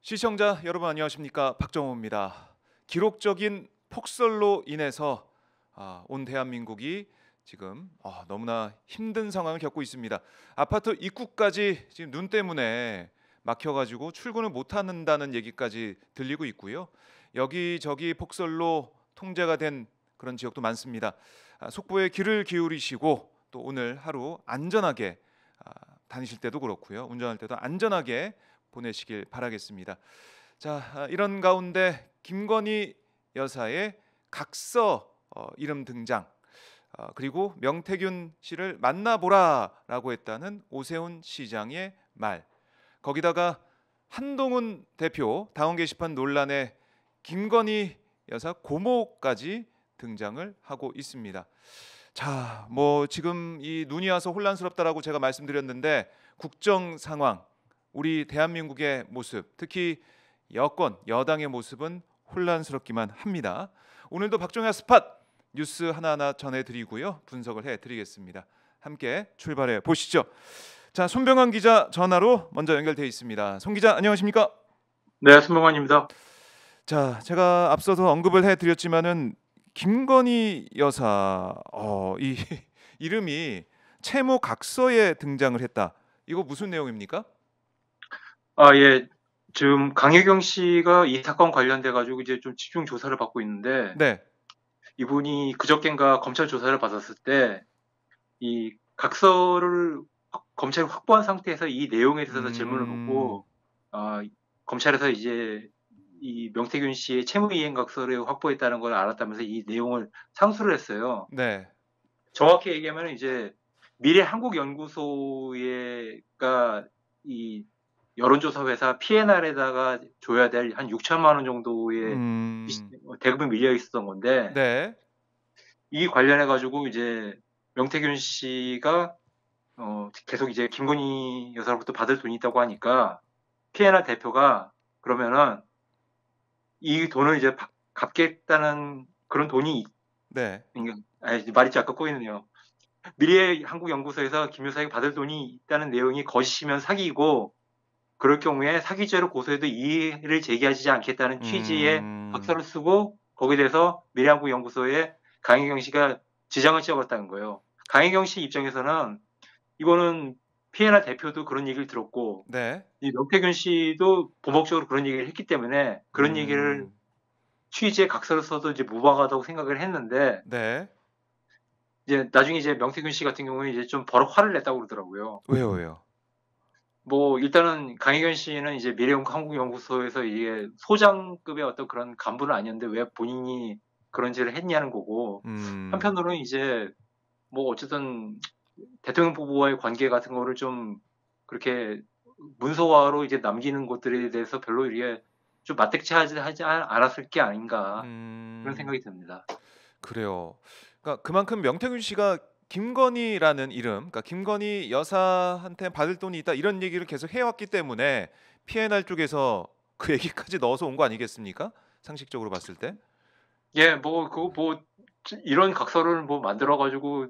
시청자 여러분 안녕하십니까, 박정호입니다. 기록적인 폭설로 인해서 온 대한민국이 지금 너무나 힘든 상황을 겪고 있습니다. 아파트 입구까지 지금 눈 때문에 막혀가지고 출근을 못한다는 얘기까지 들리고 있고요. 여기저기 폭설로 통제가 된 그런 지역도 많습니다. 속보에 귀를 기울이시고 또 오늘 하루 안전하게 다니실 때도 그렇고요. 운전할 때도 안전하게 보내시길 바라겠습니다. 자, 이런 가운데 김건희 여사의 각서 이름 등장, 그리고 명태균 씨를 만나보라라고 했다는 오세훈 시장의 말, 거기다가 한동훈 대표 당원 게시판 논란에 김건희 여사 고모까지 등장을 하고 있습니다. 자, 뭐 지금 이 눈이 와서 혼란스럽다라고 제가 말씀드렸는데, 국정 상황, 우리 대한민국의 모습, 특히 여권 여당의 모습은 혼란스럽기만 합니다. 오늘도 박정희 스팟 뉴스 하나하나 전해드리고요, 분석을 해드리겠습니다. 함께 출발해 보시죠. 자, 손병환 기자 전화로 먼저 연결돼 있습니다. 손 기자 안녕하십니까? 네, 손병환입니다. 자, 제가 앞서서 언급을 해드렸지만은 김건희 여사 이 이름이 채무 각서에 등장을 했다. 이거 무슨 내용입니까? 예. 지금 강혜경 씨가 이 사건 관련돼 가지고 이제 좀 집중 조사를 받고 있는데, 네. 이분이 그저껜가 검찰 조사를 받았을 때 이 각서를 검찰이 확보한 상태에서 이 내용에 대해서 질문을 음, 묻고, 검찰에서 이제 이 명태균 씨의 채무 이행 각서를 확보했다는 걸 알았다면서 이 내용을 상수를 했어요. 네. 정확히 얘기하면 이제 미래한국연구소가 이 여론조사 회사 P&R에다가 줘야 될 한 6천만 원 정도의 음, 대금이 밀려 있었던 건데, 네. 이 관련해 가지고 이제 명태균 씨가 계속 이제 김건희 여사로부터 받을 돈이 있다고 하니까 P&R 대표가 그러면은 이 돈을 이제 갚겠다는 그런 돈이 네. 말이 약간 꼬이네요. 미래한국연구소에서 김 여사에게 받을 돈이 있다는 내용이 거짓이면 사기이고, 그럴 경우에 사기죄로 고소해도 이의를 제기하지 않겠다는 취지의 음, 각서를 쓰고, 거기에 대해서 미래한국연구소에 강혜경 씨가 지장을 지어버렸다는 거예요. 강혜경 씨 입장에서는 이거는 피해나 대표도 그런 얘기를 들었고, 네. 이 명태균 씨도 보복적으로 그런 얘기를 했기 때문에 그런 얘기를 음, 취지의 각서를 써도 이제 무방하다고 생각을 했는데, 네. 이제 나중에 이제 명태균 씨 같은 경우는 이제 좀 버럭 화를 냈다고 그러더라고요. 왜요, 왜요? 뭐 일단은 강혜경 씨는 이제 미래한국연구소에서 이게 소장급의 어떤 그런 간부는 아니었는데 왜 본인이 그런 짓을 했냐는 거고, 음, 한편으로는 이제 뭐 어쨌든 대통령 부부와의 관계 같은 거를 좀 그렇게 문서화로 이제 남기는 것들에 대해서 별로 이게 좀 하지 않았을 게 아닌가, 그런 음, 생각이 듭니다. 그래요. 그러니까 그만큼 명태균 씨가 김건희라는 이름, 그러니까 김건희 여사한테 받을 돈이 있다 이런 얘기를 계속 해왔기 때문에 P&R 쪽에서 그 얘기까지 넣어서 온 거 아니겠습니까? 상식적으로 봤을 때. 예, 뭐 그거 뭐 이런 각서를 뭐 만들어 가지고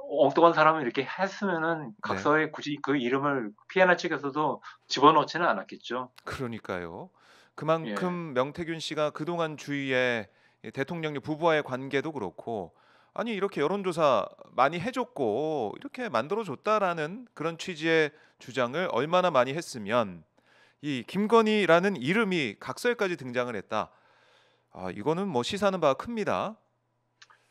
엉뚱한 사람을 이렇게 했으면은 네. 각서에 굳이 그 이름을 피해나 측에서도 집어넣지는 않았겠죠. 그러니까요. 예. 그만큼 명태균 씨가 그동안 주위에 이 대통령님 부부와의 관계도 그렇고, 아니 이렇게 여론조사 많이 해줬고 이렇게 만들어줬다라는 그런 취지의 주장을 얼마나 많이 했으면 이 김건희라는 이름이 각서에까지 등장을 했다. 이거는 뭐 시사하는 바가 큽니다.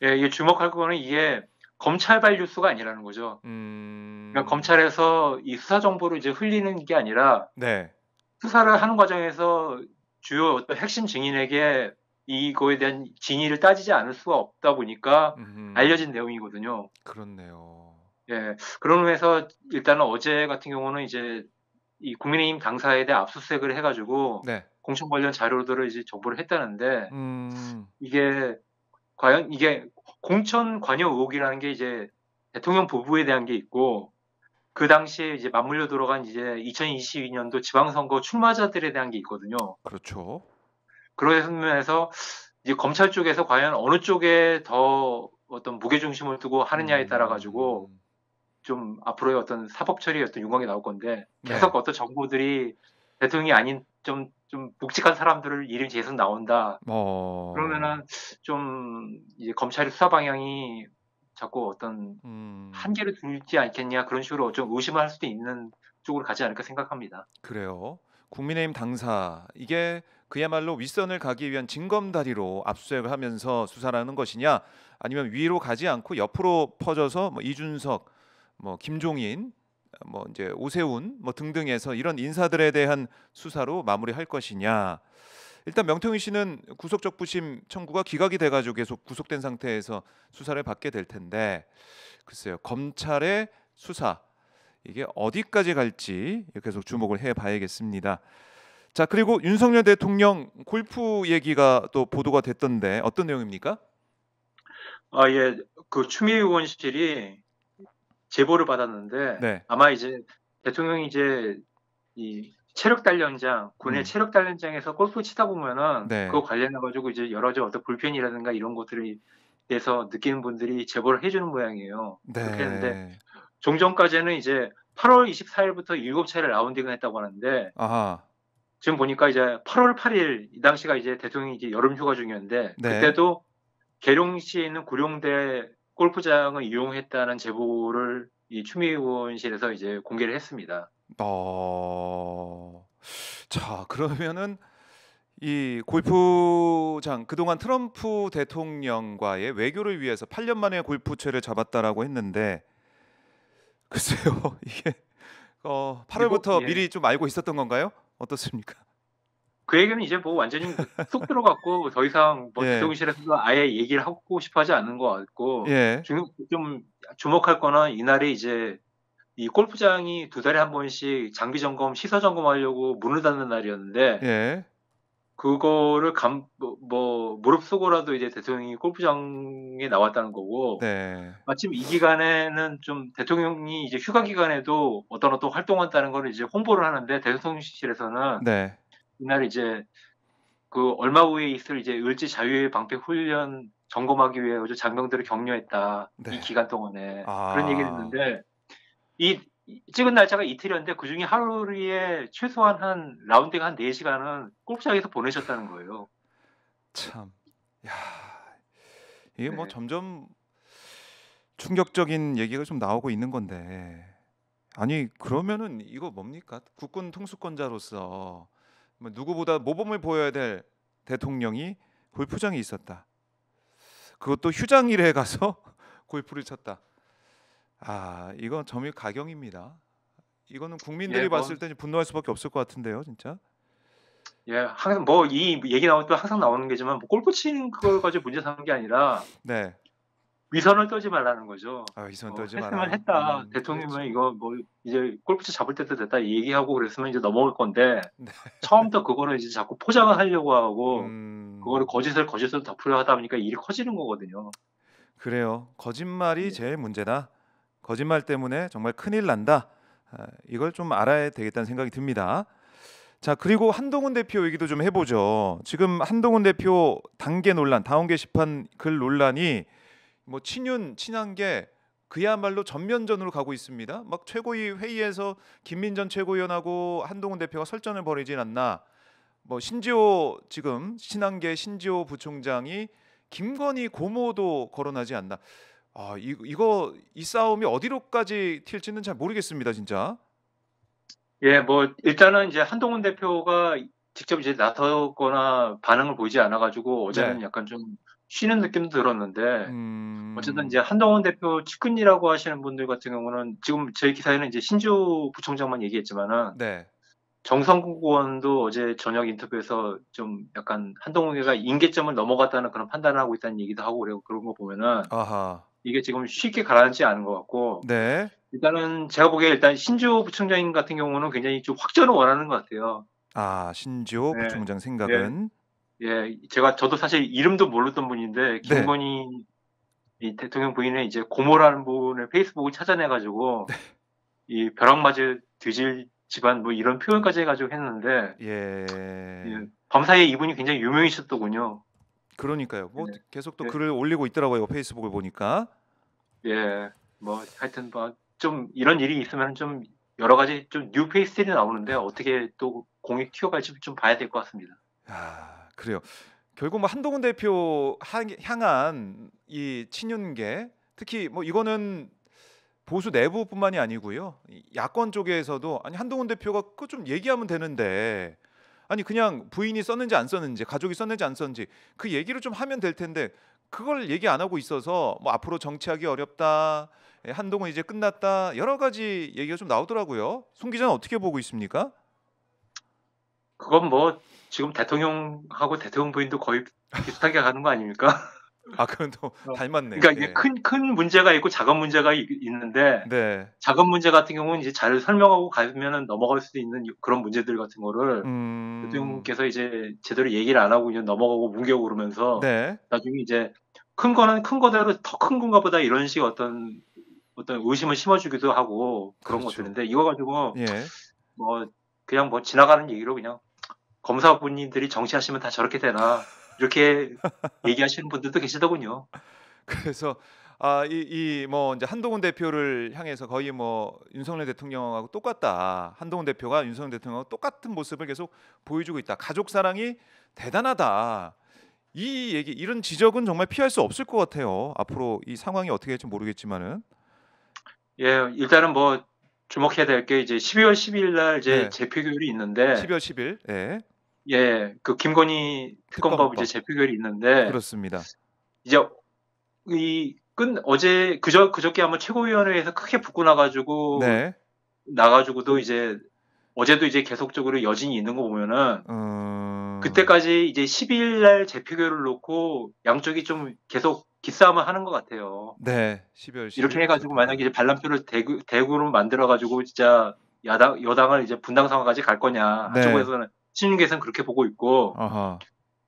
예, 이게 주목할 거는 이게 검찰발 뉴스가 아니라는 거죠. 그러니까 음, 검찰에서 이 수사 정보를 이제 흘리는 게 아니라 네. 수사를 하는 과정에서 주요 어떤 핵심 증인에게 이거에 대한 진위를 따지지 않을 수가 없다 보니까 음, 알려진 내용이거든요. 그렇네요. 예. 그런 의미에서 일단은 어제 같은 경우는 이제 이 국민의힘 당사에 대해 압수수색을 해 가지고 네. 공천 관련 자료들을 이제 정보를 했다는데, 음, 이게 과연 이게 공천 관여 의혹이라는 게 이제 대통령 부부에 대한 게 있고, 그 당시에 이제 맞물려 들어간 이제 2022년도 지방선거 출마자들에 대한 게 있거든요. 그렇죠. 그런 면에서 이제 검찰 쪽에서 과연 어느 쪽에 더 어떤 무게중심을 두고 하느냐에 따라 가지고 음, 좀 앞으로의 어떤 사법 처리의 어떤 윤곽이 나올 건데, 계속 네. 어떤 정보들이 대통령이 아닌 좀 좀 묵직한 사람들을 이름이 계속 나온다. 어. 그러면은 좀 이제 검찰의 수사 방향이 자꾸 어떤 음. 한계를 두지 않겠냐 그런 식으로 좀 의심을 할 수도 있는 쪽으로 가지 않을까 생각합니다. 그래요. 국민의힘 당사 이게 그야말로 윗선을 가기 위한 징검다리로 압수수색을 하면서 수사를 하는 것이냐 아니면 위로 가지 않고 옆으로 퍼져서 뭐 이준석 뭐 김종인 뭐 이제 오세훈 뭐 등등해서 이런 인사들에 대한 수사로 마무리할 것이냐. 일단 명태균 씨는 구속적 부심 청구가 기각이 돼 가지고 계속 구속된 상태에서 수사를 받게 될 텐데 글쎄요. 검찰의 수사 이게 어디까지 갈지 계속 주목을 해 봐야겠습니다. 자, 그리고 윤석열 대통령 골프 얘기가 또 보도가 됐던데 어떤 내용입니까? 아, 예. 그 추미애 의원실이 제보를 받았는데 네. 아마 이제 대통령이 이제 이 체력 단련장, 군의 음. 체력 단련장에서 골프 치다 보면은 그거 네. 관련해 가지고 이제 여러 가지 어떤 불편이라든가 이런 것들에 대해서 느끼는 분들이 제보를 해 주는 모양이에요. 그렇게 했는데 네. 종전까지는 이제 8월 24일부터 7차례 라운딩을 했다고 하는데 아하. 지금 보니까 이제 8월 8일 이 당시가 이제 대통령이 이제 여름 휴가 중이었는데 네. 그때도 계룡시에 있는 구룡대 골프장을 이용했다는 제보를 이 추미애 의원실에서 이제 공개를 했습니다. 어. 자, 그러면은 이 골프장 그동안 트럼프 대통령과의 외교를 위해서 8년 만에 골프채를 잡았다라고 했는데 글쎄요. 이게 8 그리고 월부터 예. 미리 좀 알고 있었던 건가요? 어떻습니까? 그 얘기는 이제 뭐 완전히 쏙 들어갔고 더 이상 뭐 예. 대통령실에서도 아예 얘기를 하고 싶어 하지 않는 것 같고 예. 좀 주목할 거는 이날에 이제 이 골프장이 2달에 한 번씩 장비 점검, 시설 점검하려고 문을 닫는 날이었는데 예. 그거를 무릅쓰고라도 이제 대통령이 골프장에 나왔다는 거고 네. 마침 이 기간에는 좀 대통령이 이제 휴가 기간에도 어떤 활동한다는 거를 이제 홍보를 하는데 대통령실에서는 네. 이날 이제 그 얼마 후에 있을 이제 을지 자유의 방패 훈련 점검하기 위해 어제 장병들을 격려했다. 이 네. 기간 동안에. 그런 얘기를 아. 했는데 이 찍은 날짜가 이틀이었는데 그중에 하루에 최소한 한 라운딩 한 4 시간은 골프장에서 보내셨다는 거예요. 참. 야. 이게 뭐 네. 점점 충격적인 얘기가 좀 나오고 있는 건데. 아니 그러면은 이거 뭡니까? 국군 통수권자로서 뭐 누구보다 모범을 보여야 될 대통령이 골프장에 있었다. 그것도 휴장일에 가서 골프를 쳤다. 아, 이건 점일 가경입니다. 이거는 예 국민들이 뭐 봤을 때는 분노할 수밖에 없을 것 같은데요, 진짜. 예 항상 뭐 이 얘기 나오면 또 항상 나오는 게지만 뭐 골프 치는 걸 가지고 문제 삼는 게 아니라 네. 위선을 떨지 말라는 거죠. 아, 이선 떨지 했으면 마라. 했다. 대통령이면 그렇죠. 이거 뭐 이제 골프채 잡을 때도 됐다 얘기하고 그랬으면 이제 넘어갈 건데 네. 처음부터 그거를 이제 자꾸 포장을 하려고 하고 그거를 음. 거짓을 덮으려 하다 보니까 일이 커지는 거거든요. 그래요. 거짓말이 네. 제일 문제다. 거짓말 때문에 정말 큰일 난다. 아, 이걸 좀 알아야 되겠다는 생각이 듭니다. 자, 그리고 한동훈 대표 얘기도 좀 해보죠. 지금 한동훈 대표 당계 논란, 당원 게시판 글 논란이 뭐 친한게 그야말로 전면전으로 가고 있습니다. 막 최고위 회의에서 김민전 최고위원하고 한동훈 대표가 설전을 벌이진 않나. 뭐 신지호 지금 친한계 신지호 부총장이 김건희 고모도 거론하지 않나. 아, 이거 이 싸움이 어디로까지 튈지는 잘 모르겠습니다, 진짜. 예 뭐 일단은 이제 한동훈 대표가 직접 이제 나서거나 반응을 보이지 않아 가지고 어제는 네. 약간 좀 쉬는 느낌도 들었는데 어쨌든 이제 음. 한동훈 대표 측근이라고 하시는 분들 같은 경우는 지금 저희 기사에는 이제 신지호 부총장만 얘기했지만은 네. 정성국 의원도 어제 저녁 인터뷰에서 좀 약간 한동훈이가 임계점을 넘어갔다는 그런 판단을 하고 있다는 얘기도 하고 그래요. 그런 거 보면은 아하. 이게 지금 쉽게 가라앉지 않은 것 같고 네. 일단은 제가 보기에 일단 신지호 부총장 같은 경우는 굉장히 좀 확전을 원하는 것 같아요. 아, 신지호 네. 부총장 예. 생각은 예. 저도 사실 이름도 모르던 분인데 네. 김건희 이 대통령 부인의 이제 고모라는 분의 페이스북을 찾아내 가지고 이 벼락 맞을 뒤질 집안 뭐 이런 표현까지 해 가지고 했는데 예. 예. 밤사이에 이분이 굉장히 유명해졌더군요. 그러니까요. 뭐 예. 계속 또 예. 글을 올리고 있더라고요. 페이스북을 보니까. 예. 뭐 하여튼 뭐 좀 이런 일이 있으면 좀 여러 가지 좀 뉴 페이스들이 나오는데 어떻게 또 공이 튀어갈지 좀 봐야 될 것 같습니다. 아, 그래요. 결국 뭐 한동훈 대표 향한 이 친윤계, 특히 뭐 이거는 보수 내부뿐만이 아니고요. 이 야권 쪽에서도 아니 한동훈 대표가 그 좀 얘기하면 되는데 아니 그냥 부인이 썼는지 안 썼는지 가족이 썼는지 안 썼는지 그 얘기를 좀 하면 될 텐데 그걸 얘기 안 하고 있어서 뭐 앞으로 정치하기 어렵다. 한동훈 이제 끝났다. 여러 가지 얘기가 좀 나오더라고요. 송 기자는 어떻게 보고 있습니까? 그건 뭐 지금 대통령하고 대통령 부인도 거의 비슷하게 가는 거 아닙니까? 아, 그건 또 닮았네요. 그러니까 이게 예. 큰 문제가 있고 작은 문제가 있는데 네. 작은 문제 같은 경우는 이제 잘 설명하고 가면은 넘어갈 수 있는 그런 문제들 같은 거를 음. 대통령께서 이제 제대로 얘기를 안 하고 그냥 넘어가고 뭉개고 그러면서 네. 나중에 이제 큰 거는 큰 거대로 더 큰 건가 보다 이런 식의 어떤 의심을 심어주기도 하고 그런 그렇죠. 것들인데 이거 가지고 예. 뭐 그냥 뭐 지나가는 얘기로 그냥 검사분들이 정치하시면 다 저렇게 되나 이렇게 얘기하시는 분들도 계시더군요. 그래서 아, 이 뭐 이제 한동훈 대표를 향해서 거의 뭐 윤석열 대통령하고 똑같다. 한동훈 대표가 윤석열 대통령하고 똑같은 모습을 계속 보여주고 있다. 가족 사랑이 대단하다. 이 얘기 이런 지적은 정말 피할 수 없을 것 같아요. 앞으로 이 상황이 어떻게 될지 모르겠지만은. 예, 일단은 뭐 주목해야 될 게 이제 12월 10일 날 이제 네. 재표결이 있는데 12월 10일. 예. 예, 그 김건희 특검법 이제 특검법. 재표결이 있는데 그렇습니다. 이제 이 어제 그저께 한번 최고위원회에서 크게 붙고 네. 나가지고도 이제 어제도 이제 계속적으로 여진이 있는 거 보면은 음. 그때까지 이제 12일 날 재표결을 놓고 양쪽이 좀 계속 기싸움을 하는 것 같아요. 네. 12월 이렇게 10일 해가지고 만약에 재표결. 이제 반란표를 대구로 만들어가지고 진짜 여당을 이제 분당 상황까지 갈 거냐. 네. 한쪽에서는 친윤계에서는 그렇게 보고 있고 아하.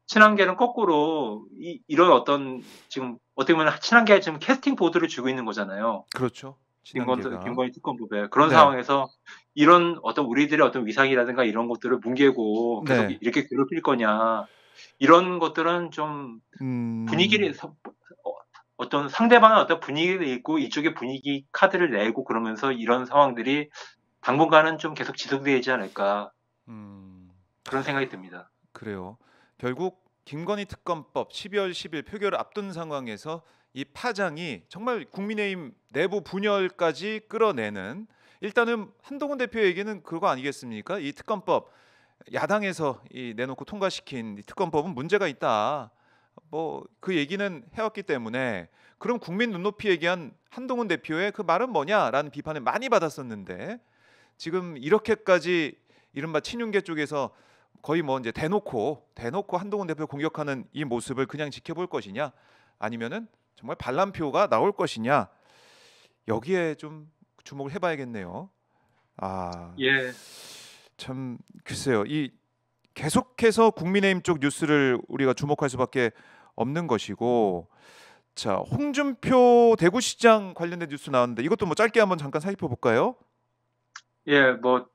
친한계는 거꾸로 이런 어떤 지금 어떻게 보면 친한계가 지금 캐스팅 보드를 쥐고 있는 거잖아요. 그렇죠. 친한계가. 김건희 특검법에 그런 네. 상황에서 이런 어떤 우리들의 어떤 위상이라든가 이런 것들을 뭉개고 계속 네. 이렇게 괴롭힐 거냐 이런 것들은 좀 분위기를 음. 어떤 상대방의 어떤 분위기를 읽고 이쪽의 분위기 카드를 내고 그러면서 이런 상황들이 당분간은 좀 계속 지속되지 않을까 음. 그런 생각이 듭니다. 그래요. 결국 김건희 특검법 12월 10일 표결을 앞둔 상황에서 이 파장이 정말 국민의힘 내부 분열까지 끌어내는 일단은 한동훈 대표 얘기는 그거 아니겠습니까? 이 특검법 야당에서 이 내놓고 통과시킨 이 특검법은 문제가 있다. 뭐 그 얘기는 해왔기 때문에 그럼 국민 눈높이 얘기한 한동훈 대표의 그 말은 뭐냐라는 비판을 많이 받았었는데 지금 이렇게까지 이른바 친윤계 쪽에서 거의 뭐 이제 대놓고 한동훈 대표 공격하는 이 모습을 그냥 지켜볼 것이냐 아니면은 정말 반란표가 나올 것이냐 여기에 좀 주목을 해봐야겠네요. 아, 예, 참 글쎄요. 이 계속해서 국민의힘 쪽 뉴스를 우리가 주목할 수밖에 없는 것이고 자 홍준표 대구시장 관련된 뉴스 나왔는데 이것도 뭐 짧게 한번 잠깐 살펴볼까요? 예, 뭐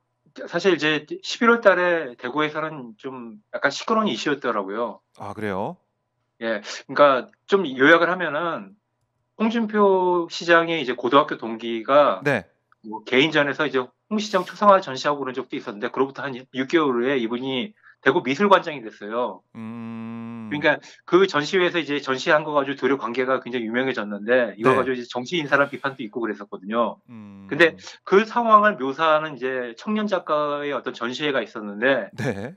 사실 이제 11월 달에 대구에서는 좀 약간 시끄러운 이슈였더라고요. 아 그래요? 예, 그러니까 좀 요약을 하면은 홍준표 시장의 이제 고등학교 동기가 네. 뭐 개인전에서 이제 홍 시장 초상화 전시하고 그런 적도 있었는데 그로부터 한 6개월 후에 이분이 대구 미술관장이 됐어요. 음. 그러니까 그 전시회에서 이제 전시한 거 가지고 둘의 관계가 굉장히 유명해졌는데 이걸 네. 가지고 이제 정치 인사란 비판도 있고 그랬었거든요. 근데 음. 그 상황을 묘사하는 이제 청년 작가의 어떤 전시회가 있었는데 네.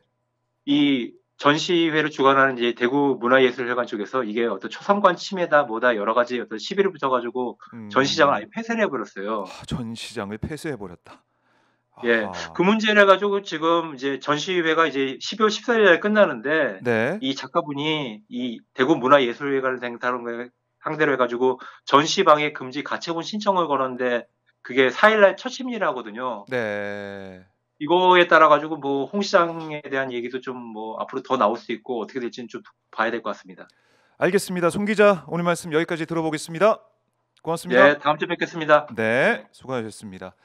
이 전시회를 주관하는 이제 대구 문화예술회관 쪽에서 이게 어떤 초상권 침해다 뭐다 여러 가지 어떤 시비를 붙여가지고 전시장을 아예 음. 폐쇄를 해버렸어요. 전 시장을 폐쇄해 버렸다. 예, 그 아하. 문제를 가지고 지금 이제 전시회가 이제 12월 14일 날 끝나는데 네. 이 작가분이 이 대구 문화예술회관을 상대로 해가지고 전시방해 금지 가처분 신청을 걸었는데 그게 4일 날 첫 심리를 하거든요. 네. 이거에 따라 가지고 뭐 홍 시장에 대한 얘기도 좀 뭐 앞으로 더 나올 수 있고 어떻게 될지는 좀 봐야 될 것 같습니다. 알겠습니다. 송 기자 오늘 말씀 여기까지 들어보겠습니다. 고맙습니다. 예, 다음 주에 뵙겠습니다. 네. 수고하셨습니다.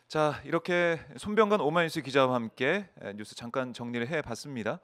자, 이렇게 손병관 오마이뉴스 기자와 함께 뉴스 잠깐 정리를 해 봤습니다.